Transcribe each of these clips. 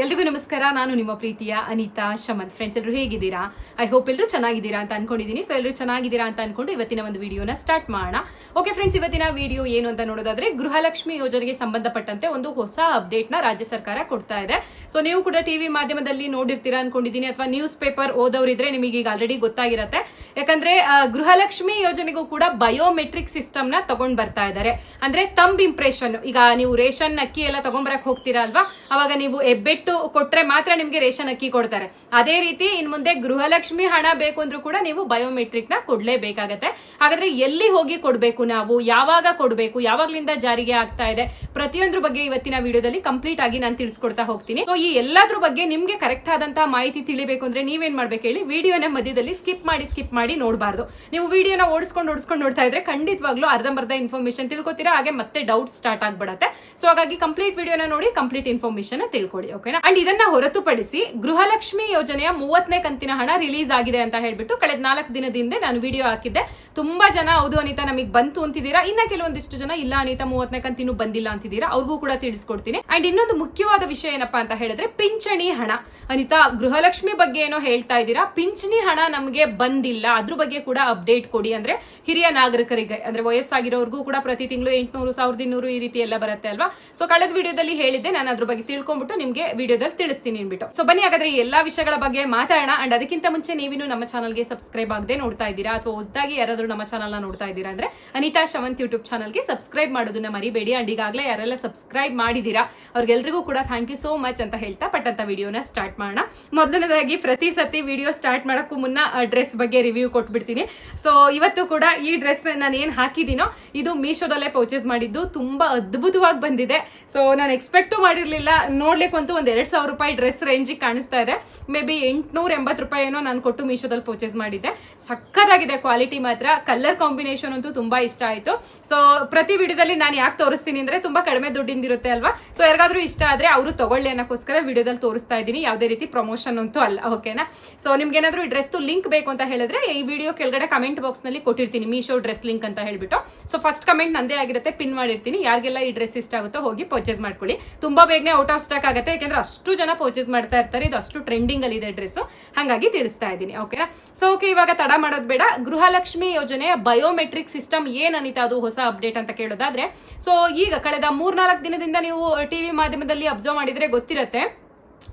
ಎಲ್ರಿಗೂ ನಮಸ್ಕಾರ. ನಾನು ನಿಮ್ಮ ಪ್ರೀತಿಯ ಅನಿತಾ ಶಮಂತ್. ಫ್ರೆಂಡ್ಸ್, ಎಲ್ಲರೂ ಹೇಗಿದ್ದೀರಾ? ಐ ಹೋಪ್ ಎಲ್ಲರೂ ಚೆನ್ನಾಗಿದ್ದೀರಾ ಅಂತ ಅನ್ಕೊಂಡಿದ್ದೀನಿ. ಸೊ ಎಲ್ಲರೂ ಚೆನ್ನಾಗಿದ್ದೀರಾ ಅಂತ ಅನ್ಕೊಂಡು ಇವತ್ತಿನ ಒಂದು ವಿಡಿಯೋನ ಸ್ಟಾರ್ಟ್ ಮಾಡೋಣ. ಓಕೆ ಫ್ರೆಂಡ್ಸ್, ಇವತ್ತಿನ ವಿಡಿಯೋ ಏನು ಅಂತ ನೋಡೋದಾದ್ರೆ, ಗೃಹಲಕ್ಷ್ಮಿ ಯೋಜನೆಗೆ ಸಂಬಂಧಪಟ್ಟಂತೆ ಒಂದು ಹೊಸ ಅಪ್ಡೇಟ್ ನ ರಾಜ್ಯ ಸರ್ಕಾರ ಕೊಡ್ತಾ ಇದೆ. ಸೊ ನೀವು ಕೂಡ ಟಿವಿ ಮಾಧ್ಯಮದಲ್ಲಿ ನೋಡಿರ್ತೀರಾ ಅನ್ಕೊಂಡಿದ್ದೀನಿ, ಅಥವಾ ನ್ಯೂಸ್ ಪೇಪರ್ ಓದೋರಿದ್ರೆ ನಿಮಗೆ ಈಗ ಆಲ್ರೆಡಿ ಗೊತ್ತಾಗಿರತ್ತೆ. ಯಾಕಂದ್ರೆ ಗೃಹಲಕ್ಷ್ಮಿ ಯೋಜನೆಗೂ ಕೂಡ ಬಯೋಮೆಟ್ರಿಕ್ ಸಿಸ್ಟಮ್ ನ ತಗೊಂಡ್ ಬರ್ತಾ ಇದ್ದಾರೆ. ಅಂದ್ರೆ ತಂಬ್ ಇಂಪ್ರೆಷನ್. ಈಗ ನೀವು ರೇಷನ್ ಅಕ್ಕಿ ಎಲ್ಲ ತಗೊಂಡ್ಬರಕ್ ಹೋಗ್ತೀರಾ ಅಲ್ವಾ, ಅವಾಗ ನೀವು ಹೆಬ್ಬೆಟ್ಟು ಕೊಟ್ರೆ ಮಾತ್ರ ನಿಮ್ಗೆ ರೇಷನ್ ಅಕ್ಕಿ ಕೊಡ್ತಾರೆ. ಅದೇ ರೀತಿ ಇನ್ ಮುಂದೆ ಗೃಹಲಕ್ಷ್ಮಿ ಹಣ ಬೇಕು ಅಂದ್ರೂ ಕೂಡ ನೀವು ಬಯೋಮೆಟ್ರಿಕ್ ನ ಕೊಡ್ಲೇಬೇಕಾಗತ್ತೆ. ಹಾಗಾದ್ರೆ ಎಲ್ಲಿ ಹೋಗಿ ಕೊಡ್ಬೇಕು, ನಾವು ಯಾವಾಗ ಕೊಡ್ಬೇಕು, ಯಾವಾಗ್ಲಿಂದ ಜಾರಿಗೆ ಆಗ್ತಾ ಇದೆ, ಪ್ರತಿಯೊಂದ್ರ ಬಗ್ಗೆ ಇವತ್ತಿನ ವಿಡಿಯೋದಲ್ಲಿ ಕಂಪ್ಲೀಟ್ ಆಗಿ ನಾನು ತಿಳಿಸ್ಕೊಡ್ತಾ ಹೋಗ್ತೀನಿ. ಸೊ ಈ ಎಲ್ಲಾದ್ರ ಬಗ್ಗೆ ನಿಮ್ಗೆ ಕರೆಕ್ಟ್ ಆದಂತಹ ಮಾಹಿತಿ ತಿಳಿಬೇಕು ಅಂದ್ರೆ ನೀವೇನ್ ಮಾಡ್ಬೇಕು ಹೇಳಿ, ವಿಡಿಯೋನ ಮಧ್ಯದಲ್ಲಿ ಸ್ಕಿಪ್ ಮಾಡಿ ನೋಡಬಾರ್ದು. ನೀವು ವಿಡಿಯೋನ ಓಡಿಸ್ಕೊಂಡು ನೋಡ್ತಾ ಇದ್ರೆ ಖಂಡಿತವಾಗ್ಲೂ ಅರ್ಧಂಬರ್ಧ ಇನ್ಫಾರ್ಮೇಶನ್ ತಿಳ್ಕೊತೀರಾ, ಹಾಗೆ ಮತ್ತೆ ಡೌಟ್ ಸ್ಟಾರ್ಟ್ ಆಗ್ಬಿಡತ್ತೆ. ಸೊ ಹಾಗಾಗಿ ಕಂಪ್ಲೀಟ್ ವಿಡಿಯೋನ ನೋಡಿ ಕಂಪ್ಲೀಟ್ ಇನ್ಫಾರ್ಮೇಶನ್ ತಿಳ್ಕೊಡಿ. ಓಕೆನಾ? ಅಂಡ್ ಇದನ್ನ ಹೊರತುಪಡಿಸಿ ಗೃಹಲಕ್ಷ್ಮಿ ಯೋಜನೆಯ 30ನೇ ಕಂತಿನ ಹಣ ರಿಲೀಸ್ ಆಗಿದೆ ಅಂತ ಹೇಳ್ಬಿಟ್ಟು ಕಳೆದ 4 ದಿನದಿಂದ ನಾನು ವಿಡಿಯೋ ಹಾಕಿದ್ದೆ. ತುಂಬಾ ಜನ ಹೌದು ಅನಿತಾ ನಮಗೆ ಬಂತು ಅಂತಿದ್ದೀರಾ, ಇನ್ನ ಕೆಲವೊಂದಿಷ್ಟು ಜನ ಇಲ್ಲ ಅನಿತಾ 30ನೇ ಕಂತಿನೂ ಬಂದಿಲ್ಲ ಅಂತಿದ್ದೀರಾ. ಅವ್ರಿಗೂ ಕೂಡ ತಿಳಿಸ್ಕೊಡ್ತೀನಿ. ಅಂಡ್ ಇನ್ನೊಂದು ಮುಖ್ಯವಾದ ವಿಷಯ ಏನಪ್ಪಾ ಅಂತ ಹೇಳಿದ್ರೆ, ಪಿಂಚಣಿ ಹಣ. ಅನಿತಾ ಗೃಹಲಕ್ಷ್ಮಿ ಬಗ್ಗೆ ಏನೋ ಹೇಳ್ತಾ ಇದ್ದೀರಾ, ಪಿಂಚಣಿ ಹಣ ನಮಗೆ ಬಂದಿಲ್ಲ, ಅದ್ರ ಬಗ್ಗೆ ಕೂಡ ಅಪ್ಡೇಟ್ ಕೊಡಿ. ಅಂದ್ರೆ ಹಿರಿಯ ನಾಗರಿಕರಿಗೆ, ಅಂದ್ರೆ ವಯಸ್ಸಾಗಿರೋರ್ಗೂ ಕೂಡ ಪ್ರತಿ ತಿಂಗಳು 800, 1200 ಈ ರೀತಿ ಎಲ್ಲ ಬರುತ್ತೆ ಅಲ್ವಾ. ಸೊ ಕಳೆದ ವಿಡಿಯೋದಲ್ಲಿ ಹೇಳಿದ್ದೆ, ನಾನು ಅದ್ರ ಬಗ್ಗೆ ತಿಳ್ಕೊಂಡ್ಬಿಟ್ಟು ನಿಮ್ಗೆ ವಿಡಿಯೋದಲ್ಲಿ ತಿಳಿಸ್ತೀನಿ ಅನ್ಬಿಟ್ಟು. ಸೊ ಬನ್ನಿ ಹಾಗಾದ್ರೆ ಈ ಎಲ್ಲಾ ವಿಷಯಗಳ ಬಗ್ಗೆ ಮಾತಾಡೋಣ. ಅಂಡ್ ಅದಕ್ಕಿಂತ ಮುಂಚೆ ನೀವಿನ್ನು ನಮ್ಮ ಚಾನಲ್ಗೆ ಸಬ್ಸ್ಕ್ರೈಬ್ ಆಗದೆ ನೋಡ್ತಾ ಇದ್ದೀರಾ, ಅಥವಾ ಹೊಸದಾಗಿ ಯಾರಾದ್ರೂ ನಮ್ಮ ಚಾನಲ್ ನ ನೋಡ್ತಾ ಇದ್ದೀರಾ ಅಂದ್ರೆ ಅನಿತಾ ಶಮಂತ್ ಯೂಟ್ಯೂಬ್ ಚಾನಲ್ಗೆ ಸಬ್ಸ್ಕ್ರೈಬ್ ಮಾಡೋದನ್ನ ಮರಿಬೇಡಿ. ಅಂಡ್ ಈಗಾಗಲೇ ಯಾರೆಲ್ಲ ಸಬ್ಸ್ಕ್ರೈಬ್ ಮಾಡಿದೀರಾ ಅವ್ರಿಗೆಲ್ರಿಗೂ ಕೂಡ ಥ್ಯಾಂಕ್ ಯು ಸೋ ಮಚ್ ಅಂತ ಹೇಳ್ತಾ ಪಟ್ಟಂತ ವಿಡಿಯೋನ ಸ್ಟಾರ್ಟ್ ಮಾಡೋಣ. ಮೊದಲನೇದಾಗಿ ಪ್ರತಿ ಸತಿ ವಿಡಿಯೋ ಸ್ಟಾರ್ಟ್ ಮಾಡಕ್ಕೂ ಮುನ್ನ ಡ್ರೆಸ್ ಬಗ್ಗೆ ರಿವ್ಯೂ ಕೊಟ್ಬಿಡ್ತೀನಿ. ಸೊ ಇವತ್ತು ಕೂಡ ಈ ಡ್ರೆಸ್ ನಾನು ಏನ್ ಹಾಕಿದೀನೋ ಇದು ಮೀಶೋದಲ್ಲೇ ಪರ್ಚೇಸ್ ಮಾಡಿದ್ದು, ತುಂಬಾ ಅದ್ಭುತವಾಗಿ ಬಂದಿದೆ. ಸೊ ನಾನು ಎಕ್ಸ್ಪೆಕ್ಟು ಮಾಡಿರ್ಲಿಲ್ಲ. ನೋಡ್ಲಿಕ್ಕಂತೂ ಒಂದ್ 2000 ರೂಪಾಯಿ ಡ್ರೆಸ್ ರೇಂಜಿಗೆ ಕಾಣಿಸ್ತಾ ಇದೆ. ಮೇ ಬಿ 880 ರೂಪಾಯಿ ಏನೋ ನಾನು ಕೊಟ್ಟು ಮೀಶೋದಲ್ಲಿ ಪರ್ಚೇಸ್ ಮಾಡಿದ್ದೆ. ಸಕ್ಕತ್ತಾಗಿದೆ ಕ್ವಾಲಿಟಿ ಮಾತ್ರ. ಕಲರ್ ಕಾಂಬಿನೇಷನ್ ಅಂತೂ ತುಂಬಾ ಇಷ್ಟ ಆಯ್ತು. ಸೊ ಪ್ರತಿ ವಿಡಿಯೋದಲ್ಲಿ ನಾನು ಯಾಕೆ ತೋರಿಸ್ತೀನಿ ಅಂದ್ರೆ ತುಂಬಾ ಕಡಿಮೆ ದುಡ್ಡಿಂದಿರುತ್ತೆ ಅಲ್ವಾ. ಸೊ ಯಾರಿಗಾದ್ರೂ ಇಷ್ಟ ಆದ್ರೆ ಅವರು ತಗೊಳ್ಳಿ ಅನ್ನೋಕ್ಕೋಸ್ಕರ ವಿಡಿಯೋದಲ್ಲಿ ತೋರಿಸ್ತಾ ಇದ್ದೀನಿ, ಯಾವುದೇ ರೀತಿ ಪ್ರಮೋಷನ್ ಅಂತೂ ಅಲ್ಲ. ಓಕೆನಾ? ಸೊ ನಿಮ್ಗೆ ಏನಾದ್ರು ಈ ಡ್ರೆಸ್ ಲಿಂಕ್ ಬೇಕು ಅಂತ ಹೇಳಿದ್ರೆ ಈ ವಿಡಿಯೋ ಕೆಳಗಡೆ ಕಮೆಂಟ್ ಬಾಕ್ಸ್ ನಲ್ಲಿ ಕೊಟ್ಟಿರ್ತೀನಿ, ಮೀಶೋ ಡ್ರೆಸ್ ಲಿಂಕ್ ಅಂತ ಹೇಳ್ಬಿಟ್ಟು. ಸೊ ಫಸ್ಟ್ ಕಮೆಂಟ್ ನಂದೇ ಆಗಿರುತ್ತೆ, ಪಿನ್ ಮಾಡಿರ್ತೀನಿ. ಯಾರಿಗೆಲ್ಲ ಈ ಡ್ರೆಸ್ ಇಷ್ಟ ಆಗುತ್ತೋ ಹೋಗಿ ಪರ್ಚೇಸ್ ಮಾಡ್ಕೊಳ್ಳಿ. ತುಂಬಾ ಬೇಗನೆ ಔಟ್ ಆಫ್ ಸ್ಟಾಕ್ ಆಗುತ್ತೆ, ಯಾಕಂದ್ರೆ ಅಷ್ಟು ಜನ ಪರ್ಚೇಸ್ ಮಾಡ್ತಾ ಇರ್ತಾರೆ. ಇದು ಅಷ್ಟು ಟ್ರೆಂಡಿಂಗ್ ಅಲ್ಲಿ ಇದೆ ಡ್ರೆಸ್, ಹಾಗಾಗಿ ತಿಳಿಸ್ತಾ ಇದ್ದೀನಿ. ಓಕೆನಾ? ಸೊ ಓಕೆ, ಇವಾಗ ತಡ ಮಾಡೋದು ಬೇಡ. ಗೃಹಲಕ್ಷ್ಮಿ ಯೋಜನೆಯ ಬಯೋಮೆಟ್ರಿಕ್ ಸಿಸ್ಟಮ್ ಏನನಿತಾ ಅದು ಹೊಸ ಅಪ್ಡೇಟ್ ಅಂತ ಕೇಳೋದಾದ್ರೆ, ಸೊ ಈಗ ಕಳೆದ 3-4 ದಿನದಿಂದ ನೀವು ಟಿವಿ ಮಾಧ್ಯಮದಲ್ಲಿ ಅಬ್ಸರ್ವ್ ಮಾಡಿದ್ರೆ ಗೊತ್ತಿರತ್ತೆ.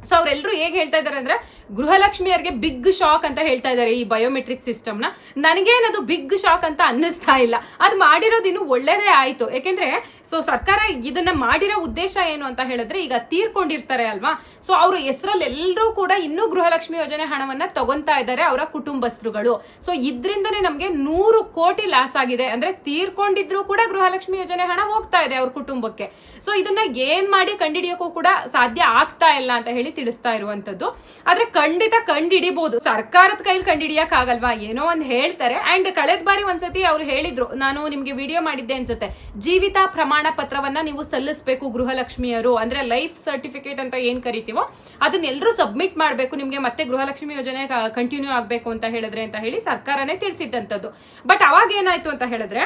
ಸೊ ಅವರೆಲ್ಲರೂ ಹೇಗೆ ಹೇಳ್ತಾ ಇದಾರೆ ಅಂದ್ರೆ, ಗೃಹಲಕ್ಷ್ಮಿಯರಿಗೆ ಬಿಗ್ ಶಾಕ್ ಅಂತ ಹೇಳ್ತಾ ಇದ್ದಾರೆ ಈ ಬಯೋಮೆಟ್ರಿಕ್ ಸಿಸ್ಟಮ್ ನ. ನನಗೇನದು ಬಿಗ್ ಶಾಕ್ ಅಂತ ಅನ್ನಿಸ್ತಾ ಇಲ್ಲ. ಅದು ಮಾಡಿರೋದು ಇನ್ನು ಒಳ್ಳೇದೇ ಆಯ್ತು. ಯಾಕೆಂದ್ರೆ ಸೊ ಸರ್ಕಾರ ಇದನ್ನ ಮಾಡಿರೋ ಉದ್ದೇಶ ಏನು ಅಂತ ಹೇಳಿದ್ರೆ, ಈಗ ತೀರ್ಕೊಂಡಿರ್ತಾರೆ ಅಲ್ವಾ, ಸೊ ಅವ್ರ ಹೆಸರಲ್ಲಿ ಎಲ್ಲರೂ ಕೂಡ ಇನ್ನೂ ಗೃಹಲಕ್ಷ್ಮಿ ಯೋಜನೆ ಹಣವನ್ನ ತಗೊಂತಾ ಇದ್ದಾರೆ ಅವರ ಕುಟುಂಬಸ್ಥರುಗಳು. ಸೊ ಇದ್ರಿಂದನೇ ನಮ್ಗೆ 100 ಕೋಟಿ ಲಾಸ್ ಆಗಿದೆ. ಅಂದ್ರೆ ತೀರ್ಕೊಂಡಿದ್ರು ಕೂಡ ಗೃಹಲಕ್ಷ್ಮಿ ಯೋಜನೆ ಹಣ ಹೋಗ್ತಾ ಇದೆ ಅವ್ರ ಕುಟುಂಬಕ್ಕೆ. ಸೊ ಇದನ್ನ ಏನ್ ಮಾಡಿ ಕಂಡಿಡಿಯೋಕ್ಕೂ ಕೂಡ ಸಾಧ್ಯ ಆಗ್ತಾ ಇಲ್ಲ ಅಂತ ಹೇಳಿ ತಿಳಿಸ್ತಾ ಇರುವಂತದ್ದು. ಆದ್ರೆ ಖಂಡಿತ ಕಂಡಿಡಿಬಹುದು, ಸರ್ಕಾರದ ಕೈಲಿ ಕಂಡಿಡಿಯಕ್ ಆಗಲ್ವಾ, ಏನೋ ಒಂದ್ ಹೇಳ್ತಾರೆ. ಅಂಡ್ ಕಳೆದ ಬಾರಿ ಒಂದ್ಸತಿ ಅವ್ರು ಹೇಳಿದ್ರು, ನಾನು ನಿಮ್ಗೆ ವಿಡಿಯೋ ಮಾಡಿದ್ದೆ ಅನ್ಸುತ್ತೆ, ಜೀವಿತ ಪ್ರಮಾಣ ಪತ್ರವನ್ನ ನೀವು ಸಲ್ಲಿಸಬೇಕು ಗೃಹಲಕ್ಷ್ಮಿಯರು. ಅಂದ್ರೆ ಲೈಫ್ ಸರ್ಟಿಫಿಕೇಟ್ ಅಂತ ಏನ್ ಕರಿತೀವೋ ಅದನ್ನೆಲ್ಲರೂ ಸಬ್ಮಿಟ್ ಮಾಡ್ಬೇಕು ನಿಮ್ಗೆ, ಮತ್ತೆ ಗೃಹಲಕ್ಷ್ಮಿ ಯೋಜನೆ ಕಂಟಿನ್ಯೂ ಆಗ್ಬೇಕು ಅಂತ ಹೇಳಿದ್ರೆ ಅಂತ ಹೇಳಿ ಸರ್ಕಾರನೇ ತಿಳಿಸಿದ್ದಂಥದ್ದು. ಬಟ್ ಅವಾಗ ಏನಾಯ್ತು ಅಂತ ಹೇಳಿದ್ರೆ,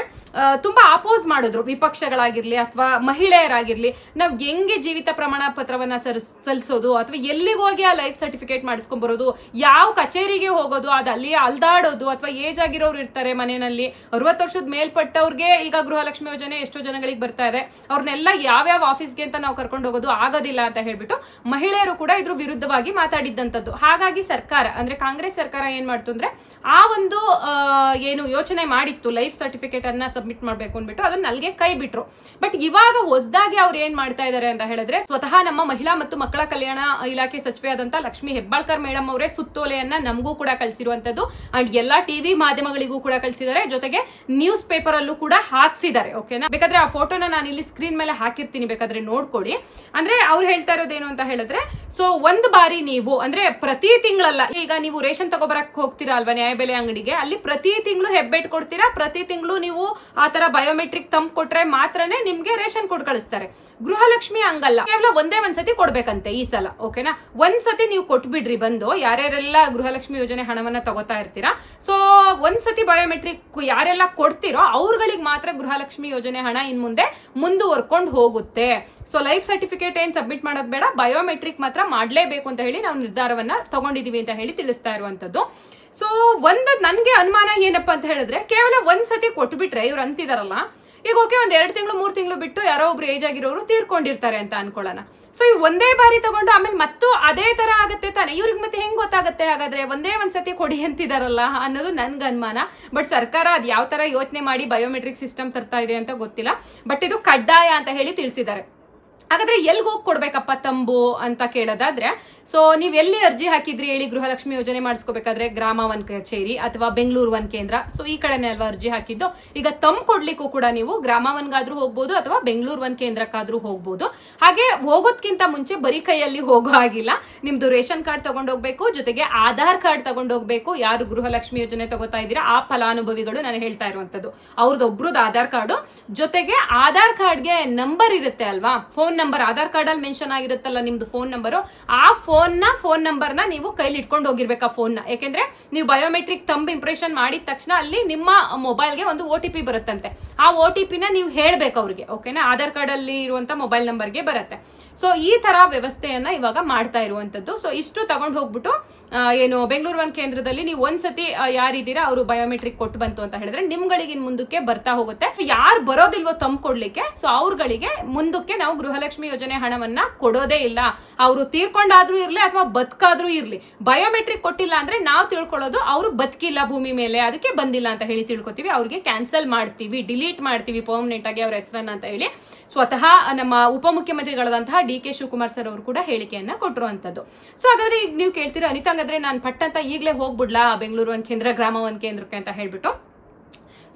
ತುಂಬಾ ಅಪೋಸ್ ಮಾಡಿದ್ರು ವಿಪಕ್ಷಗಳಾಗಿರ್ಲಿ ಅಥವಾ ಮಹಿಳೆಯರಾಗಿರ್ಲಿ. ನಾವ್ ಹೆಂಗೆ ಜೀವಿತ ಪ್ರಮಾಣ ಪತ್ರವನ್ನ ಸಲ್ಲಿಸೋದು, ಅಥವಾ ಎಲ್ಲಿಗೆ ಹೋಗಿ ಆ ಲೈಫ್ ಸರ್ಟಿಫಿಕೇಟ್ ಮಾಡಿಸ್ಕೊಂಡ್ ಬರೋದು, ಯಾವ ಕಚೇರಿಗೆ ಹೋಗೋದು, ಅದು ಅಲ್ಲಿ ಅಲ್ದಾಡೋದು, ಅಥವಾ ಏಜ್ ಆಗಿರೋರು ಇರ್ತಾರೆ ಮನೆಯಲ್ಲಿ 60 ವರ್ಷದ ಮೇಲ್ಪಟ್ಟವ್ರಿಗೆ ಈಗ ಗೃಹಲಕ್ಷ್ಮಿ ಯೋಜನೆ ಎಷ್ಟೋ ಜನಗಳಿಗೆ ಬರ್ತಾ ಇದೆ, ಅವ್ರನ್ನೆಲ್ಲ ಯಾವ್ಯಾವ ಆಫೀಸ್ಗೆ ಅಂತ ನಾವು ಕರ್ಕೊಂಡು ಹೋಗೋದು ಆಗೋದಿಲ್ಲ ಅಂತ ಹೇಳ್ಬಿಟ್ಟು ಮಹಿಳೆಯರು ಕೂಡ ಇದ್ರ ವಿರುದ್ಧವಾಗಿ ಮಾತಾಡಿದ್ದಂಥದ್ದು. ಹಾಗಾಗಿ ಸರ್ಕಾರ ಅಂದ್ರೆ ಕಾಂಗ್ರೆಸ್ ಸರ್ಕಾರ ಏನ್ ಮಾಡ್ತು ಅಂದ್ರೆ, ಆ ಒಂದು ಏನು ಯೋಚನೆ ಮಾಡಿತ್ತು ಲೈಫ್ ಸರ್ಟಿಫಿಕೇಟ್ ಅನ್ನ ಸಬ್ಮಿಟ್ ಮಾಡ್ಬೇಕು ಅಂದ್ಬಿಟ್ಟು ಅದನ್ನ ಅಲ್ಲಿಗೆ ಕೈ ಬಿಟ್ರು. ಬಟ್ ಇವಾಗ ಹೊಸದಾಗಿ ಅವ್ರು ಏನ್ ಮಾಡ್ತಾ ಇದಾರೆ ಅಂತ ಹೇಳಿದ್ರೆ, ಸ್ವತಃ ನಮ್ಮ ಮಹಿಳಾ ಮತ್ತು ಮಕ್ಕಳ ಕಲ್ಯಾಣ ಇಲಾಖೆ ಸಚಿವೆಯಾದಂತ ಲಕ್ಷ್ಮಿ ಹೆಬ್ಬಾಳ್ಕರ್ ಮೇಡಮ್ ಅವರೇ ಸುತ್ತೋಲೆಯನ್ನ ನಮಗೂ ಕೂಡ ಕಳಿಸಿರುವಂತದ್ದು. ಅಂಡ್ ಎಲ್ಲಾ ಟಿವಿ ಮಾಧ್ಯಮಗಳಿಗೂ ಕೂಡ ಕಳಿಸಿದ್ದಾರೆ, ಜೊತೆಗೆ ನ್ಯೂಸ್ ಪೇಪರ್ ಅಲ್ಲೂ ಕೂಡ ಹಾಕ್ಸಿದ್ದಾರೆ. ಓಕೆನಾ? ಬೇಕಾದ್ರೆ ಆ ಫೋಟೋನ ನಾನು ಇಲ್ಲಿ ಸ್ಕ್ರೀನ್ ಮೇಲೆ ಹಾಕಿರ್ತೀನಿ, ಬೇಕಾದ್ರೆ ನೋಡ್ಕೊಳ್ಳಿ. ಅಂದ್ರೆ ಅವ್ರು ಹೇಳ್ತಾ ಇರೋದೇನು ಅಂತ ಹೇಳಿದ್ರೆ, ಸೊ ಒಂದು ಬಾರಿ ನೀವು ಅಂದ್ರೆ ಪ್ರತಿ ತಿಂಗಳಲ್ಲ, ಈಗ ನೀವು ರೇಷನ್ ತಗೋಬರಕ್ ಹೋಗ್ತೀರಾ ಅಲ್ವಾ ನ್ಯಾಯಬೆಲೆ ಅಂಗಡಿಗೆ, ಅಲ್ಲಿ ಪ್ರತಿ ತಿಂಗಳು ಹೆಬ್ಬೆಟ್ ಕೊಡ್ತೀರಾ, ಪ್ರತಿ ತಿಂಗಳು ನೀವು ಆ ತರ ಬಯೋಮೆಟ್ರಿಕ್ ತಂಪ್ ಕೊಟ್ರೆ ಮಾತ್ರನೇ ನಿಮ್ಗೆ ರೇಷನ್ ಕೊಡ್ ಕಳಿಸ್ತಾರೆ. ಗೃಹಲಕ್ಷ್ಮಿ ಹಂಗಲ್ಲ, ಕೇವಲ ಒಂದೇ ಒಂದ್ಸತಿ ಕೊಡ್ಬೇಕಂತೆ ಈ ಸಲ. ಓಕೆನಾ. ಒಂದ್ಸತಿ ನೀವು ಕೊಟ್ಬಿಡ್ರಿ ಬಂದು, ಯಾರ್ಯಾರೆಲ್ಲ ಗೃಹಲಕ್ಷ್ಮಿ ಯೋಜನೆ ಹಣವನ್ನ ತಗೋತಾ ಇರ್ತೀರಾ, ಸೊ ಒಂದ್ಸತಿ ಬಯೋಮೆಟ್ರಿಕ್ ಯಾರೆಲ್ಲ ಕೊಡ್ತಿರೋ ಅವ್ರಗಳಿಗೆ ಮಾತ್ರ ಗೃಹಲಕ್ಷ್ಮಿ ಯೋಜನೆ ಹಣ ಇನ್ ಮುಂದೆ ಮುಂದುವರ್ಕೊಂಡು ಹೋಗುತ್ತೆ. ಸೊ ಲೈಫ್ ಸರ್ಟಿಫಿಕೇಟ್ ಏನ್ ಸಬ್ಮಿಟ್ ಮಾಡೋದು ಬೇಡ, ಬಯೋಮೆಟ್ರಿಕ್ ಮಾತ್ರ ಮಾಡ್ಲೇಬೇಕು ಅಂತ ಹೇಳಿ ನಾವು ನಿರ್ಧಾರವನ್ನ ತಗೊಂಡಿದೀವಿ ಅಂತ ಹೇಳಿ ತಿಳಿಸ್ತಾ ಇರುವಂತದ್ದು. ಸೊ ನನ್ಗೆ ಅನುಮಾನ ಏನಪ್ಪಾ ಅಂತ ಹೇಳಿದ್ರೆ, ಕೇವಲ ಒಂದ್ಸತಿ ಕೊಟ್ಬಿಟ್ರೆ ಇವ್ರು ಅಂತಿದಾರಲ್ಲ, ಈಗ ಓಕೆ ಒಂದ್ 2 ತಿಂಗಳು 3 ತಿಂಗಳು ಬಿಟ್ಟು ಯಾರೋ ಒಬ್ರು ಏಜ್ ಆಗಿರೋರು ತೀರ್ಕೊಂಡಿರ್ತಾರೆ ಅಂತ ಅನ್ಕೊಳ್ಳೋಣ. ಸೊ ಇವ್ರು ಒಂದೇ ಬಾರಿ ತಗೊಂಡು ಆಮೇಲೆ ಮತ್ತು ಅದೇ ತರ ಆಗತ್ತೆ ತಾನೆ, ಇವ್ರಿಗೆ ಮತ್ತೆ ಹೆಂಗ್ ಗೊತ್ತಾಗತ್ತೆ ಹಾಗಾದ್ರೆ ಒಂದ್ಸತಿ ಕೊಡಿ ಅಂತಿದಾರಲ್ಲ ಅನ್ನೋದು ನನ್ಗೆ ಅನುಮಾನ. ಬಟ್ ಸರ್ಕಾರ ಅದ್ ಯಾವ ತರ ಯೋಚನೆ ಮಾಡಿ ಬಯೋಮೆಟ್ರಿಕ್ ಸಿಸ್ಟಮ್ ತರ್ತಾ ಇದೆ ಅಂತ ಗೊತ್ತಿಲ್ಲ. ಬಟ್ ಇದು ಕಡ್ಡಾಯ ಅಂತ ಹೇಳಿ ತಿಳಿಸಿದ್ದಾರೆ. ಹಾಗಾದ್ರೆ ಎಲ್ಗೆ ಹೋಗಿ ಕೊಡ್ಬೇಕಪ್ಪ ತಂಬು ಅಂತ ಕೇಳೋದಾದ್ರೆ, ಸೊ ನೀವ್ ಎಲ್ಲಿ ಅರ್ಜಿ ಹಾಕಿದ್ರಿ ಹೇಳಿ ಗೃಹಲಕ್ಷ್ಮಿ ಯೋಜನೆ ಮಾಡಿಸ್ಕೋಬೇಕಾದ್ರೆ, ಗ್ರಾಮ ಒನ್ ಕಚೇರಿ ಅಥವಾ ಬೆಂಗಳೂರು ಒನ್ ಕೇಂದ್ರ, ಸೊ ಈ ಕಡೆನೇ ಅಲ್ವಾ ಅರ್ಜಿ ಹಾಕಿದ್ದು. ಈಗ ತಂಬ್ ಕೊಡ್ಲಿಕ್ಕೂ ಕೂಡ ನೀವು ಗ್ರಾಮ ಒನ್ಗಾದ್ರೂ ಹೋಗ್ಬೋದು ಅಥವಾ ಬೆಂಗಳೂರು ಒನ್ ಕೇಂದ್ರಕ್ಕಾದ್ರೂ ಹೋಗ್ಬೋದು. ಹಾಗೆ ಹೋಗೋದ್ಕಿಂತ ಮುಂಚೆ ಬರೀ ಕೈಯಲ್ಲಿ ಹೋಗೋ ಆಗಿಲ್ಲ, ನಿಮ್ದು ರೇಷನ್ ಕಾರ್ಡ್ ತಗೊಂಡೋಗ್ಬೇಕು, ಜೊತೆಗೆ ಆಧಾರ್ ಕಾರ್ಡ್ ತಗೊಂಡೋಗ್ಬೇಕು. ಯಾರು ಗೃಹಲಕ್ಷ್ಮಿ ಯೋಜನೆ ತಗೋತಾ ಇದ್ದೀರಾ ಆ ಫಲಾನುಭವಿಗಳು ನಾನು ಹೇಳ್ತಾ ಇರುವಂತದ್ದು, ಅವ್ರದ್ದೊಬ್ರದ್ದು ಆಧಾರ್ ಕಾರ್ಡು, ಜೊತೆಗೆ ಆಧಾರ್ ಕಾರ್ಡ್ಗೆ ನಂಬರ್ ಇರುತ್ತೆ ಅಲ್ವಾ, ಫೋನ್ ನಂಬರ್ ಆಧಾರ್ ಕಾರ್ಡ್ ಅಲ್ಲಿ ಮೆನ್ಷನ್ ಆಗಿರುತ್ತಲ್ಲ ನಿಮ್ದು ಫೋನ್ ನಂಬರ್, ಆ ಫೋನ್ ನಂಬರ್ ನ ನೀವು ಕೈಲಿ ಇಟ್ಕೊಂಡು ಹೋಗಿರ್ಬೇಕು. ಆ ಫೋನ್ ನ, ಯಾಕೆಂದ್ರೆ ನೀವು ಬಯೋಮೆಟ್ರಿಕ್ ತಂಬ್ ಇಂಪ್ರೆಷನ್ ಮಾಡಿದ ತಕ್ಷಣ ಅಲ್ಲಿ ನಿಮ್ಮ ಮೊಬೈಲ್ಗೆ ಒಂದು OTP ಬರುತ್ತಂತೆ. ಆ OTP ನ ನೀವು ಹೇಳ್ಬೇಕು ಅವ್ರಿಗೆ, ಓಕೆನಾ. ಆಧಾರ್ ಕಾರ್ಡ್ ಅಲ್ಲಿ ಇರುವಂತ ಮೊಬೈಲ್ ನಂಬರ್ಗೆ ಬರುತ್ತೆ. ಸೊ ಈ ತರ ವ್ಯವಸ್ಥೆಯನ್ನ ಇವಾಗ ಮಾಡ್ತಾ ಇರುವಂತದ್ದು. ಸೊ ಇಷ್ಟು ತಗೊಂಡು ಹೋಗ್ಬಿಟ್ಟು ಏನು ಬೆಂಗಳೂರು ಒನ್ ಕೇಂದ್ರದಲ್ಲಿ ನೀವು ಒಂದ್ಸತಿ ಯಾರಿದ್ದೀರಾ ಅವರು ಬಯೋಮೆಟ್ರಿಕ್ ಕೊಟ್ಟು ಬಂತು ಅಂತ ಹೇಳಿದ್ರೆ ನಿಮ್ಗಳಿಗೆ ಮುಂದಕ್ಕೆ ಬರ್ತಾ ಹೋಗುತ್ತೆ. ಯಾರು ಬರೋದಿಲ್ವೋ ತಂಬ್ ಕೊಡ್ಲಿಕ್ಕೆ, ಸೊ ಅವ್ರಗಳಿಗೆ ಮುಂದಕ್ಕೆ ನಾವು ಗೃಹಲಕ್ಷ್ಮಿ ಯೋಜನೆ ಹಣವನ್ನ ಕೊಡೋದೇ ಇಲ್ಲ. ಅವರು ತೀರ್ಕೊಂಡಾದ್ರೂ ಇರ್ಲಿ ಅಥವಾ ಬದುಕಾದ್ರೂ ಇರ್ಲಿ, ಬಯೋಮೆಟ್ರಿಕ್ ಕೊಟ್ಟಿಲ್ಲ ಅಂದ್ರೆ ನಾವು ತಿಳ್ಕೊಳ್ಳೋದು ಅವರು ಬದುಕಿಲ್ಲ ಭೂಮಿ ಮೇಲೆ, ಅದಕ್ಕೆ ಬಂದಿಲ್ಲ ಅಂತ ಹೇಳಿ ತಿಳ್ಕೊತೀವಿ. ಅವ್ರಿಗೆ ಕ್ಯಾನ್ಸಲ್ ಮಾಡ್ತೀವಿ, ಡಿಲೀಟ್ ಮಾಡ್ತೀವಿ ಪರ್ಮನೆಂಟ್ ಆಗಿ ಅವ್ರ ಹೆಸರನ್ನ ಅಂತ ಹೇಳಿ ಸ್ವತಃ ನಮ್ಮ ಉಪಮುಖ್ಯಮಂತ್ರಿಗಳಾದಂತಹ DK ಶಿವಕುಮಾರ್ ಸರ್ ಅವರು ಕೂಡ ಹೇಳಿಕೆಯನ್ನ ಕೊಟ್ಟಿರುವಂತದ್ದು. ಸೊ ಹಾಗಾದ್ರೆ ಈಗ ನೀವು ಕೇಳ್ತೀರಾ, ಅನಿತಾ ಹಾಗಾದ್ರೆ ನಾನು ಪಟ್ಟಂತ ಈಗಲೇ ಹೋಗ್ಬಿಡ್ಲಾ ಬೆಂಗಳೂರು ಒನ್ ಕೇಂದ್ರ ಗ್ರಾಮ ಒನ್ ಕೇಂದ್ರಕ್ಕೆ ಅಂತ ಹೇಳ್ಬಿಟ್ಟು.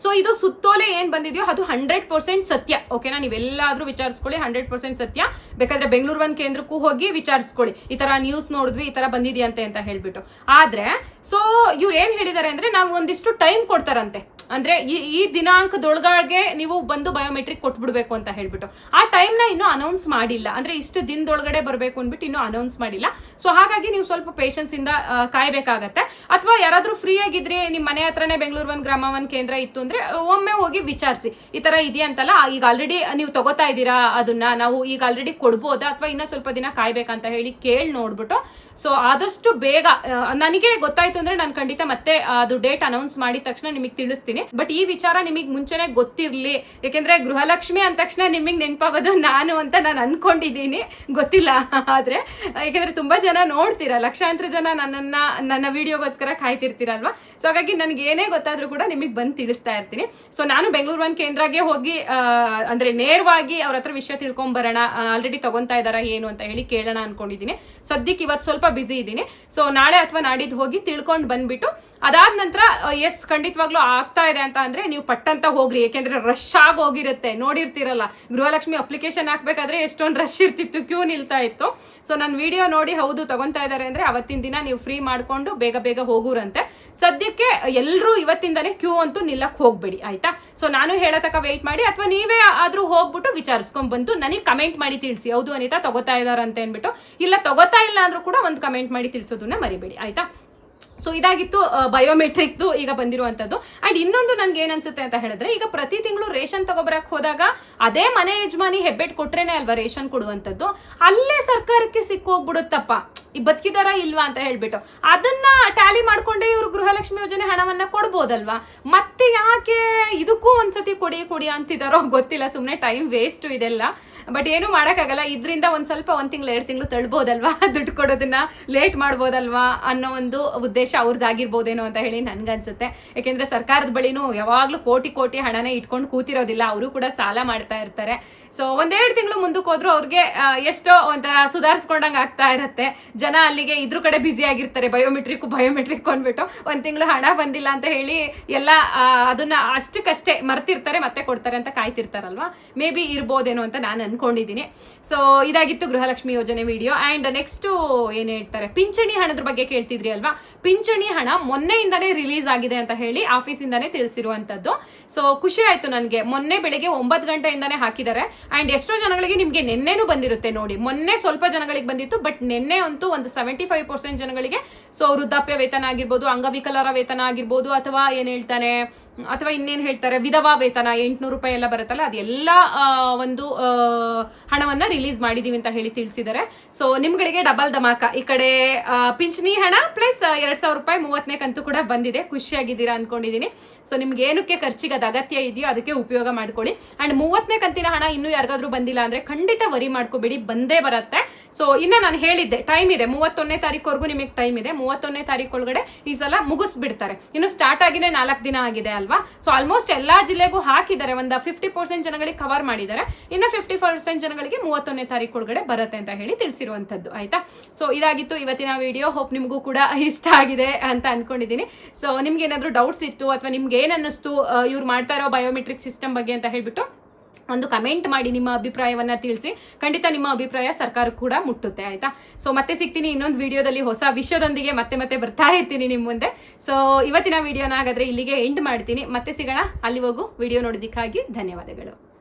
ಸೊ ಇದು ಸುತ್ತೋಲೆ ಏನ್ ಬಂದಿದೆಯೋ ಅದು 100% ಸತ್ಯ, ಓಕೆನಾ. ನೀವೆಲ್ಲಾದ್ರೂ ವಿಚಾರಿಸ್ಕೊಳ್ಳಿ, 100% ಸತ್ಯ. ಬೇಕಾದ್ರೆ ಬೆಂಗಳೂರು ಒನ್ ಕೇಂದ್ರಕ್ಕೂ ಹೋಗಿ ವಿಚಾರಿಸ್ಕೊಳ್ಳಿ, ಈ ತರ ನ್ಯೂಸ್ ನೋಡಿದ್ವಿ, ಈ ತರ ಬಂದಿದ್ಯಂತೆ ಅಂತ ಹೇಳ್ಬಿಟ್ಟು. ಆದ್ರೆ ಸೊ ಇವ್ರು ಏನ್ ಹೇಳಿದಾರೆ ಅಂದ್ರೆ, ನಾವು ಒಂದಿಷ್ಟು ಟೈಮ್ ಕೊಡ್ತಾರಂತೆ, ಅಂದ್ರೆ ಈ ದಿನಾಂಕದೊಳಗೆ ನೀವು ಬಂದು ಬಯೋಮೆಟ್ರಿಕ್ ಕೊಟ್ಬಿಡ್ಬೇಕು ಅಂತ ಹೇಳ್ಬಿಟ್ಟು. ಆ ಟೈಮ್ ನ ಇನ್ನೂ ಅನೌನ್ಸ್ ಮಾಡಿಲ್ಲ, ಅಂದ್ರೆ ಇಷ್ಟು ದಿನದೊಳಗಡೆ ಬರ್ಬೇಕು ಅಂದ್ಬಿಟ್ಟು ಇನ್ನೂ ಅನೌನ್ಸ್ ಮಾಡಿಲ್ಲ. ಸೊ ಹಾಗಾಗಿ ನೀವು ಸ್ವಲ್ಪ ಪೇಷನ್ಸ್ ಇಂದ ಕಾಯ್ಬೇಕಾಗತ್ತೆ. ಅಥವಾ ಯಾರಾದ್ರೂ ಫ್ರೀ ಆಗಿದ್ರಿ, ನಿಮ್ ಮನೆ ಹತ್ರನೇ ಬೆಂಗಳೂರು ಒನ್ ಗ್ರಾಮ ಒನ್ ಕೇಂದ್ರ ಇತ್ತು ಅಂದ್ರೆ ಒಮ್ಮೆ ಹೋಗಿ ವಿಚಾರಿಸಿ, ಈ ತರ ಇದೆಯಂತಲ್ಲ, ಈಗ ಆಲ್ರೆಡಿ ನೀವು ತಗೋತಾ ಇದ್ದೀರಾ, ಅದನ್ನ ನಾವು ಈಗ ಆಲ್ರೆಡಿ ಕೊಡ್ಬೋದಾ ಅಥವಾ ಇನ್ನ ಸ್ವಲ್ಪ ದಿನ ಕಾಯ್ಬೇಕಂತ ಹೇಳಿ ಕೇಳಿ ನೋಡ್ಬಿಟ್ಟು. ಸೊ ಆದಷ್ಟು ಬೇಗ ನನಗೆ ಗೊತ್ತಾಯ್ತು ಅಂದ್ರೆ ನಾನು ಖಂಡಿತ ಮತ್ತೆ ಅದು ಡೇಟ್ ಅನೌನ್ಸ್ ಮಾಡಿದ ತಕ್ಷಣ ನಿಮಗೆ ತಿಳಿಸ್ತೀನಿ. ಬಟ್ ಈ ವಿಚಾರ ನಿಮಗೆ ಮುಂಚೆನೆ ಗೊತ್ತಿರ್ಲಿ, ಯಾಕೆಂದ್ರೆ ಗೃಹಲಕ್ಷ್ಮಿ ಅಂದ ತಕ್ಷಣ ನಿಮಗೆ ನೆನಪಾಗೋದು ನಾನು ಅಂತ ನಾನು ಅನ್ಕೊಂಡಿದ್ದೀನಿ, ಗೊತ್ತಿಲ್ಲ. ಆದ್ರೆ ಯಾಕೆಂದ್ರೆ ತುಂಬಾ ಜನ ನೋಡ್ತೀರಾ, ಲಕ್ಷಾಂತರ ಜನ ನನ್ನ ವಿಡಿಯೋಗೋಸ್ಕರ ಕಾಯ್ತಿರ್ತೀರಲ್ವಾ. ಸೊ ಹಾಗಾಗಿ ನನಗೆ ಏನೇ ಗೊತ್ತಾದ್ರೂ ಕೂಡ ನಿಮಗೆ ಬಂದು ತಿಳಿಸ್ತಾ ಇರ್ತೀನಿ. ಸೊ ನಾನು ಬೆಂಗಳೂರು ಒನ್ ಕೇಂದ್ರಗೆ ಹೋಗಿ ಅಂದ್ರೆ ನೇರವಾಗಿ ಅವ್ರ ಹತ್ರ ವಿಷಯ ತಿಳ್ಕೊಂಡ್ ಬರೋಣ, ಆಲ್ರೆಡಿ ತಗೊಂತಾ ಇದಾರ ಏನು ಅಂತ ಹೇಳಿ ಕೇಳೋಣ ಅನ್ಕೊಂಡಿದೀನಿ. ಸದ್ಯಕ್ಕೆ ಇವತ್ತು ಸ್ವಲ್ಪ ಬಿಸಿ ಇದ್ದೀನಿ. ಸೊ ನಾಳೆ ಅಥವಾ ನಾಡಿದ್ದು ಹೋಗಿ ತಿಳ್ಕೊಂಡ್ ಬಂದ್ಬಿಟ್ಟು ಅದಾದ ನಂತರ ಎಸ್ ಖಂಡಿತವಾಗ್ಲೂ ಆಗ್ತಾ ಇದೆ ಅಂತ ಅಂದ್ರೆ ನೀವು ಪಟ್ಟಂತ ಹೋಗ್ರಿ, ಯಾಕೆಂದ್ರೆ ರಶ್ ಆಗಿ ಹೋಗಿರುತ್ತೆ. ನೋಡಿರ್ತೀರಲ್ಲ, ಗೃಹಲಕ್ಷ್ಮಿ ಅಪ್ಲಿಕೇಶನ್ ಹಾಕ್ಬೇಕಾದ್ರೆ ಎಷ್ಟೊಂದು ರಶ್ ಇರ್ತಿತ್ತು, ಕ್ಯೂ ನಿಲ್ತಾ ಇತ್ತು. ಸೊ ನನ್ನ ವಿಡಿಯೋ ನೋಡಿ ಹೌದು ತಗೊಂತಾ ಇದಾರೆ ಅಂದ್ರೆ ಅವತ್ತಿನ ದಿನ ನೀವು ಫ್ರೀ ಮಾಡ್ಕೊಂಡು ಬೇಗ ಬೇಗ ಹೋಗುರಂತೆ. ಸದ್ಯಕ್ಕೆ ಎಲ್ಲರೂ ಇವತ್ತಿಂದಾನೇ ಕ್ಯೂ ಅಂತೂ ನಿಲ್ಲಕ್ ಹೋಗ್ಬೇಡಿ, ಆಯ್ತಾ. ಸೊ ನಾನು ಹೇಳೋ ತನಕ ವೇಟ್ ಮಾಡಿ, ಅಥವಾ ನೀವೇ ಆದ್ರೂ ಹೋಗ್ಬಿಟ್ಟು ವಿಚಾರಿಸ್ಕೊಂಡ್ ಬಂದು ನನಗೆ ಕಮೆಂಟ್ ಮಾಡಿ ತಿಳಿಸಿ, ಹೌದು ಅನಿತಾ ತಗೋತಾ ಇದಾರಂತೆ ಅನ್ಬಿಟ್ಟು. ಇಲ್ಲ ತಗೋತಾ ಇಲ್ಲ ಅಂದ್ರೂ ಕೂಡ ಒಂದು ಕಮೆಂಟ್ ಮಾಡಿ ತಿಳಿಸೋದನ್ನ ಮರಿಬೇಡಿ, ಆಯ್ತಾ. ಸೊ ಇದಾಗಿತ್ತು ಬಯೋಮೆಟ್ರಿಕ್ದು ಈಗ ಬಂದಿರುವಂತದ್ದು. ಅಂಡ್ ಇನ್ನೊಂದು ನನ್ಗೆ ಏನ್ ಅನ್ಸುತ್ತೆ ಅಂತ ಹೇಳಿದ್ರೆ, ಈಗ ಪ್ರತಿ ತಿಂಗಳು ರೇಷನ್ ತಗೋಬರಕ್ ಹೋದಾಗ ಅದೇ ಮನೆ ಯಜಮಾನಿ ಹೆಬ್ಬೆಟ್ ಕೊಟ್ರೇನೆ ಅಲ್ವಾ ರೇಷನ್ ಕೊಡುವಂತದ್ದು, ಅಲ್ಲೇ ಸರ್ಕಾರಕ್ಕೆ ಸಿಕ್ಕೋಗ್ಬಿಡುತ್ತಪ್ಪ ಈ ಬದುಕಿದಾರ ಇಲ್ವಾ ಅಂತ ಹೇಳ್ಬಿಟ್ಟು. ಅದನ್ನ ಟ್ಯಾಲಿ ಮಾಡ್ಕೊಂಡೇ ಇವ್ರು ಗೃಹಲಕ್ಷ್ಮಿ ಯೋಜನೆ ಹಣವನ್ನ ಕೊಡ್ಬೋದಲ್ವಾ. ಮತ್ತೆ ಯಾಕೆ ಇದಕ್ಕೂ ಒಂದ್ಸತಿ ಕೊಡಿ ಕೊಡಿ ಅಂತಿದಾರೋ ಗೊತ್ತಿಲ್ಲ, ಸುಮ್ನೆ ಟೈಮ್ ವೇಸ್ಟ್ ಇದೆಲ್ಲ. ಬಟ್ ಏನು ಮಾಡಕ್ಕಾಗಲ್ಲ, ಇದರಿಂದ ಒಂದ್ ಸ್ವಲ್ಪ 1 ತಿಂಗಳು 2 ತಿಂಗಳು ತಳ್ಬೋದಲ್ವಾ, ದುಡ್ಡು ಕೊಡೋದನ್ನ ಲೇಟ್ ಮಾಡ್ಬೋದಲ್ವಾ ಅನ್ನೋ ಒಂದು ಉದ್ದೇಶ ಅವ್ರದ್ದಾಗಿರ್ಬೋದೇನೋ ಅಂತ ಹೇಳಿ ನನ್ಗನ್ಸುತ್ತೆ. ಯಾಕೆಂದ್ರೆ ಸರ್ಕಾರದ ಬಳಿನೂ ಯಾವಾಗ್ಲೂ ಕೋಟಿ ಕೋಟಿ ಹಣನೇ ಇಟ್ಕೊಂಡು ಕೂತಿರೋದಿಲ್ಲ, ಅವರು ಕೂಡ ಸಾಲ ಮಾಡ್ತಾ ಇರ್ತಾರೆ. ಸೊ 1-2 ತಿಂಗಳು ಮುಂದಕ್ಕೆ ಹೋದ್ರು ಅವ್ರಿಗೆ ಎಷ್ಟೋ ಒಂಥರ ಸುಧಾರಿಸ್ಕೊಂಡಂಗೆ ಆಗ್ತಾ ಇರತ್ತೆ. ಜನ ಅಲ್ಲಿಗೆ ಇದ್ರ ಕಡೆ ಬ್ಯುಸಿ ಆಗಿರ್ತಾರೆ, ಬಯೋಮೆಟ್ರಿಕ್ ಅಂದ್ಬಿಟ್ಟು 1 ತಿಂಗಳು ಹಣ ಬಂದಿಲ್ಲ ಅಂತ ಹೇಳಿ ಎಲ್ಲ ಅದನ್ನ ಅಷ್ಟಕ್ಕಷ್ಟೇ ಮರ್ತಿರ್ತಾರೆ, ಮತ್ತೆ ಕೊಡ್ತಾರೆ ಅಂತ ಕಾಯ್ತಿರ್ತಾರಲ್ವಾ. ಮೇ ಬಿ ಇರ್ಬೋದೇನೋ ಅಂತ ನಾನು ಅನ್ಕೊಂಡಿದ್ದೀನಿ. ಸೊ ಇದಾಗಿತ್ತು ಗೃಹಲಕ್ಷ್ಮಿ ಯೋಜನೆ ವಿಡಿಯೋ. ಅಂಡ್ ನೆಕ್ಸ್ಟ್ ಏನ್ ಹೇಳ್ತಾರೆ, ಪಿಂಚಣಿ ಹಣದ ಬಗ್ಗೆ ಕೇಳ್ತಿದ್ರಿ ಅಲ್ವಾ. ಪಿಂಚಣಿ ಹಣ ಮೊನ್ನೆಯಿಂದಾನೇ ರಿಲೀಸ್ ಆಗಿದೆ ಅಂತ ಹೇಳಿ ಆಫೀಸಿಂದಾನೇ ತಿಳಿಸಿರುವಂತದ್ದು. ಸೊ ಖುಷಿ ಆಯ್ತು ನನಗೆ. ಮೊನ್ನೆ ಬೆಳಿಗ್ಗೆ 9 ಗಂಟೆಯಿಂದಾನೇ ಹಾಕಿದ್ದಾರೆ. ಅಂಡ್ ಎಷ್ಟೋ ಜನಗಳಿಗೆ ನಿಮ್ಗೆ ನೆನ್ನೆನೂ ಬಂದಿರುತ್ತೆ ನೋಡಿ. ಮೊನ್ನೆ ಸ್ವಲ್ಪ ಜನಗಳಿಗೆ ಬಂದಿತ್ತು, ಬಟ್ ನೆನ್ನೆ ಅಂತೂ ಒಂದು 75% ಜನಗಳಿಗೆ. ಸೊ ವೃದ್ಧಾಪ್ಯ ವೇತನ ಆಗಿರ್ಬೋದು, ಅಂಗವಿಕಲರ ವೇತನ ಆಗಿರ್ಬೋದು, ಅಥವಾ ಏನ್ ಹೇಳ್ತಾರೆ, ಅಥವಾ ಇನ್ನೇನ್ ಹೇಳ್ತಾರೆ, ವಿಧವಾ ವೇತನ 800 ರೂಪಾಯಿ ಎಲ್ಲ ಬರುತ್ತಲ್ಲ, ಅದೆಲ್ಲ ಒಂದು ಹಣವನ್ನ ರಿಲೀಸ್ ಮಾಡಿದೀವಿ ಅಂತ ಹೇಳಿ ತಿಳಿಸಿದ್ದಾರೆ. ಸೊ ನಿಮ್ಗಳಿಗೆ ಡಬಲ್ ಧಮಾಕ, ಈ ಕಡೆ ಪಿಂಚಣಿ ಹಣ ಪ್ಲಸ್ 2000 ರೂಪಾಯಿ 30ನೇ ಕಂತು ಕೂಡ ಬಂದಿದೆ. ಖುಷಿಯಾಗಿದ್ದೀರಾ ಅನ್ಕೊಂಡಿದೀನಿ. ಸೊ ನಿಮ್ಗೆ ಏನಕ್ಕೆ ಖರ್ಚಿಗೆ ಅದು ಅಗತ್ಯ ಇದೆಯೋ ಅದಕ್ಕೆ ಉಪಯೋಗ ಮಾಡ್ಕೊಳ್ಳಿ. ಅಂಡ್ 30ನೇ ಕಂತಿನ ಹಣ ಇನ್ನೂ ಯಾರಿಗಾದ್ರೂ ಬಂದಿಲ್ಲ ಅಂದ್ರೆ ಖಂಡಿತ ವರಿ ಮಾಡ್ಕೋಬೇಡಿ, ಬಂದೇ ಬರುತ್ತೆ. ಸೊ ಇನ್ನ ನಾನು ಹೇಳಿದ್ದೆ, ಟೈಮ್ ಇದೆ, 31ನೇ ತಾರೀಕುವರೆಗೂ ನಿಮಗೆ ಟೈಮ್ ಇದೆ. 31ನೇ ತಾರೀಕು ಒಳಗಡೆ ಈ ಸಲ ಮುಗಿಸ್ಬಿಡ್ತಾರೆ. ಇನ್ನು ಸ್ಟಾರ್ಟ್ ಆಗಿನೇ 4 ದಿನ ಆಗಿದೆ ಅಲ್ವಾ. ಸೊ ಆಲ್ಮೋಸ್ಟ್ ಎಲ್ಲಾ ಜಿಲ್ಲೆಗೂ ಹಾಕಿದ್ದಾರೆ. ಒಂದು 50% ಜನಗಳಿಗೆ ಕವರ್ ಮಾಡಿದ್ದಾರೆ. ಇನ್ನು 50% ಜನಗಳಿಗೆ 31ನೇ ತಾರೀಕು ಒಳಗಡೆ ಬರುತ್ತೆ ಅಂತ ಹೇಳಿ ತಿಳಿಸಿರುವಂತದ್ದು. ಆಯ್ತಾ. ಸೊ ಇದಾಗಿತ್ತು ಇವತ್ತಿನ ವಿಡಿಯೋ. ಹೋಪ್ ನಿಮಗೂ ಕೂಡ ಇಷ್ಟ ಆಗಿದೆ ಅಂತ ಅನ್ಕೊಂಡಿದ್ದೀನಿ. ಸೊ ನಿಮ್ಗೆ ಏನಾದ್ರು ಡೌಟ್ಸ್ ಇತ್ತು ಅಥವಾ ನಿಮ್ಗೆ ಏನ್ ಅನ್ನಿಸ್ತು ಇವ್ರು ಮಾಡ್ತಾ ಇರೋ ಬಯೋಮೆಟ್ರಿಕ್ ಸಿಸ್ಟಮ್ ಬಗ್ಗೆ ಅಂತ ಹೇಳ್ಬಿಟ್ಟು ಒಂದು ಕಮೆಂಟ್ ಮಾಡಿ ನಿಮ್ಮ ಅಭಿಪ್ರಾಯವನ್ನ ತಿಳಿಸಿ. ಖಂಡಿತ ನಿಮ್ಮ ಅಭಿಪ್ರಾಯ ಸರ್ಕಾರ ಕೂಡ ಮುಟ್ಟುತ್ತೆ. ಆಯ್ತಾ. ಸೊ ಮತ್ತೆ ಸಿಗ್ತೀನಿ ಇನ್ನೊಂದು ವಿಡಿಯೋದಲ್ಲಿ ಹೊಸ ವಿಷಯದೊಂದಿಗೆ. ಮತ್ತೆ ಬರ್ತಾ ಇರ್ತೀನಿ ನಿಮ್ ಮುಂದೆ. ಸೊ ಇವತ್ತಿನ ವಿಡಿಯೋನ ಹಾಗಾದ್ರೆ ಇಲ್ಲಿಗೆ ಎಂಡ್ ಮಾಡ್ತೀನಿ. ಮತ್ತೆ ಸಿಗೋಣ. ಅಲ್ಲಿವರೆಗೂ ವಿಡಿಯೋ ನೋಡೋದಕ್ಕಾಗಿ ಧನ್ಯವಾದಗಳು.